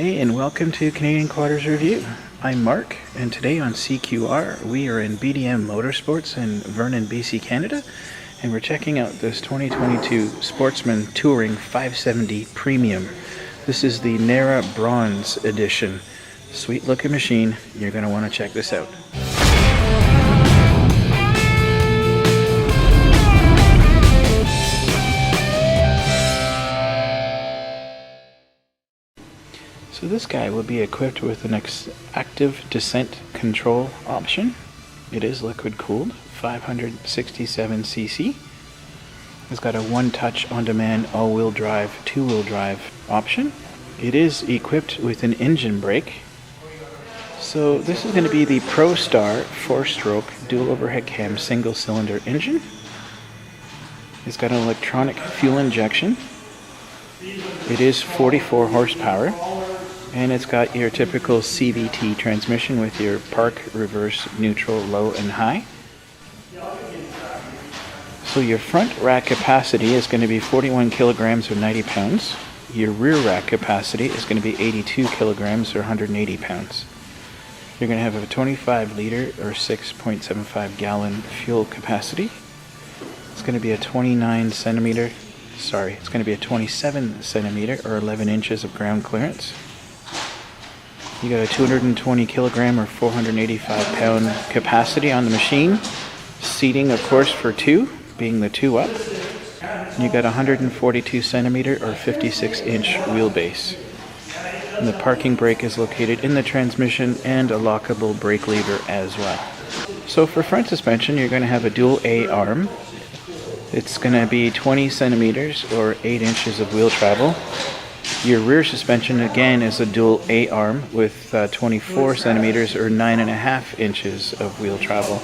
Hey, and welcome to Canadian Quadders Review. I'm Mark, and today on CQR we are in BDM Motorsports in Vernon, BC, Canada, and we're checking out this 2022 Sportsman Touring 570 Premium. This is the NARA Bronze Edition. Sweet looking machine. You're going to want to check this out. So this guy will be equipped with an active descent control option. It is liquid cooled, 567cc. It's got a one-touch on-demand all-wheel drive, two-wheel drive option. It is equipped with an engine brake. So this is going to be the Pro Star 4-stroke dual overhead cam single-cylinder engine. It's got an electronic fuel injection. It is 44 horsepower. And it's got your typical CVT transmission with your park, reverse, neutral, low, and high. So your front rack capacity is going to be 41 kilograms or 90 pounds. Your rear rack capacity is going to be 82 kilograms or 180 pounds. You're going to have a 25 liter or 6.75 gallon fuel capacity. It's going to be a 27 centimeter or 11 inches of ground clearance. You got a 220 kilogram or 485 pound capacity on the machine. Seating, of course, for two, being the two up. And you got 142 centimeter or 56 inch wheelbase. And the parking brake is located in the transmission and a lockable brake lever as well. So for front suspension, you're going to have a dual A arm. It's going to be 20 centimeters or 8 inches of wheel travel. Your rear suspension again is a dual A arm with 24 centimeters or 9.5 inches of wheel travel.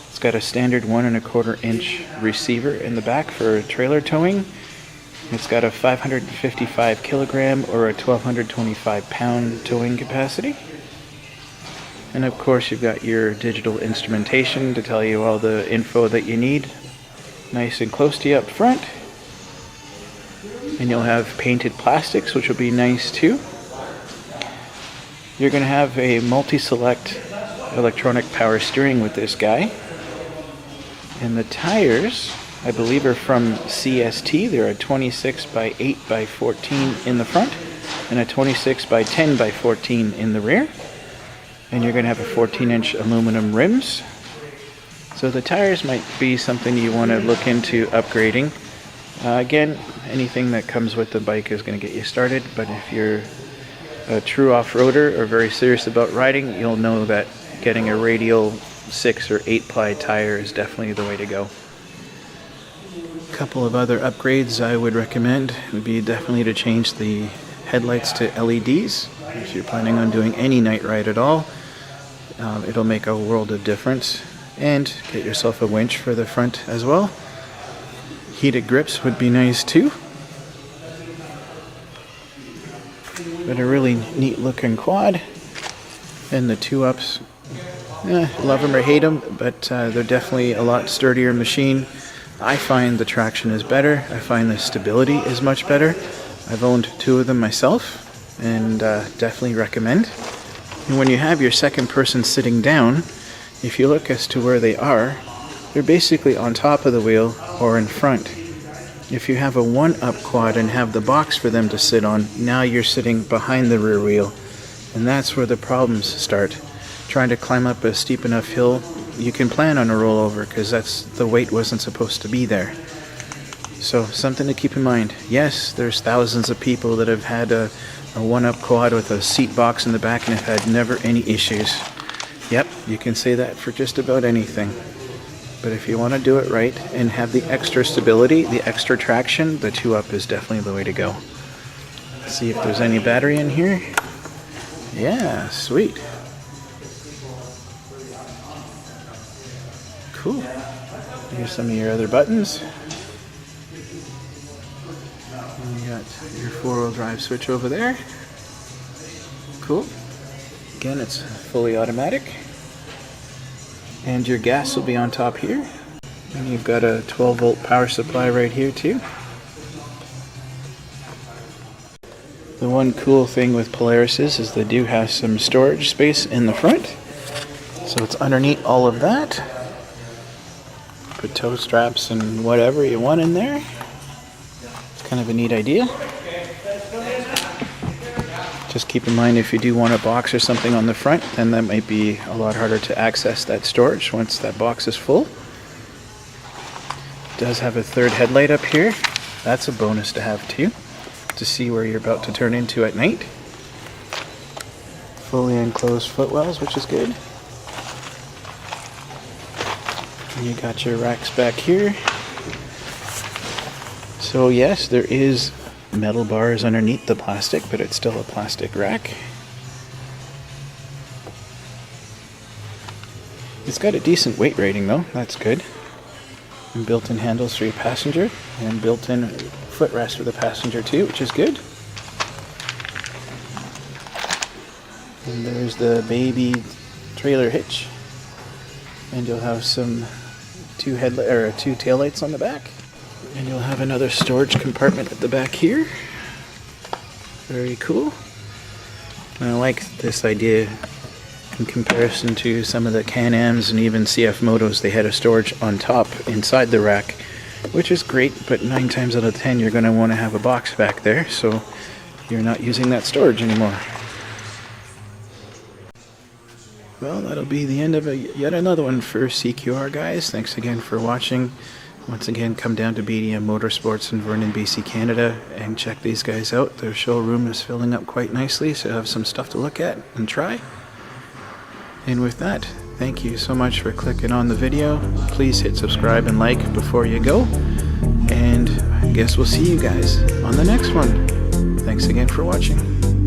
It's got a standard 1.25 inch receiver in the back for trailer towing. It's got a 555 kilogram or a 1,225 pound towing capacity. And of course you've got your digital instrumentation to tell you all the info that you need. Nice and close to you up front. And you'll have painted plastics, which will be nice too. You're going to have a multi-select electronic power steering with this guy. And the tires, I believe, are from CST. They're a 26 by 8 by 14 in the front and a 26 by 10 by 14 in the rear. And you're going to have a 14-inch aluminum rims. So the tires might be something you want to look into upgrading. Again, anything that comes with the bike is going to get you started, but if you're a true off-roader or very serious about riding, you'll know that getting a radial 6 or 8 ply tire is definitely the way to go. A couple of other upgrades I would recommend would be definitely to change the headlights to LEDs. If you're planning on doing any night ride at all, it'll make a world of difference. And get yourself a winch for the front as well. Heated grips would be nice too. But a really neat looking quad. And the two ups, love them or hate them, but they're definitely a lot sturdier machine. I find the traction is better. I find the stability is much better. I've owned two of them myself and definitely recommend. And when you have your second person sitting down, if you look as to where they are, they're basically on top of the wheel or in front. If you have a one-up quad and have the box for them to sit on, now you're sitting behind the rear wheel. And that's where the problems start. Trying to climb up a steep enough hill, you can plan on a rollover because the weight wasn't supposed to be there. So something to keep in mind. Yes, there's thousands of people that have had a one-up quad with a seat box in the back and have had never any issues. Yep, you can say that for just about anything. But if you want to do it right and have the extra stability, the extra traction, the two-up is definitely the way to go. Let's see if there's any battery in here. Yeah, sweet. Cool. Here's some of your other buttons. And you got your four-wheel drive switch over there. Cool. Again, it's fully automatic. And your gas will be on top here. And you've got a 12-volt power supply right here too. The one cool thing with Polaris's is they do have some storage space in the front. So it's underneath all of that. Put toe straps and whatever you want in there. It's kind of a neat idea. Just keep in mind if you do want a box or something on the front, then that might be a lot harder to access that storage once that box is full. It does have a third headlight up here. That's a bonus to have too, to see where you're about to turn into at night. Fully enclosed footwells, which is good. And you got your racks back here. So yes, there is metal bars underneath the plastic, but it's still a plastic rack. It's got a decent weight rating though, that's good. And built-in handles for your passenger, and built-in footrest for the passenger too, which is good. And there's the baby trailer hitch. And you'll have some two taillights on the back. And you'll have another storage compartment at the back here. Very cool. And I like this idea in comparison to some of the Can-Ams and even CF Motos. They had a storage on top inside the rack, which is great, but 9 times out of 10 you're going to want to have a box back there, so you're not using that storage anymore. Well, that'll be the end of yet another one for CQR, guys. Thanks again for watching. Once again, come down to Ave A Motorsports in Vernon, BC, Canada, and check these guys out. Their showroom is filling up quite nicely, so you have some stuff to look at and try. And with that, thank you so much for clicking on the video. Please hit subscribe and like before you go. And I guess we'll see you guys on the next one. Thanks again for watching.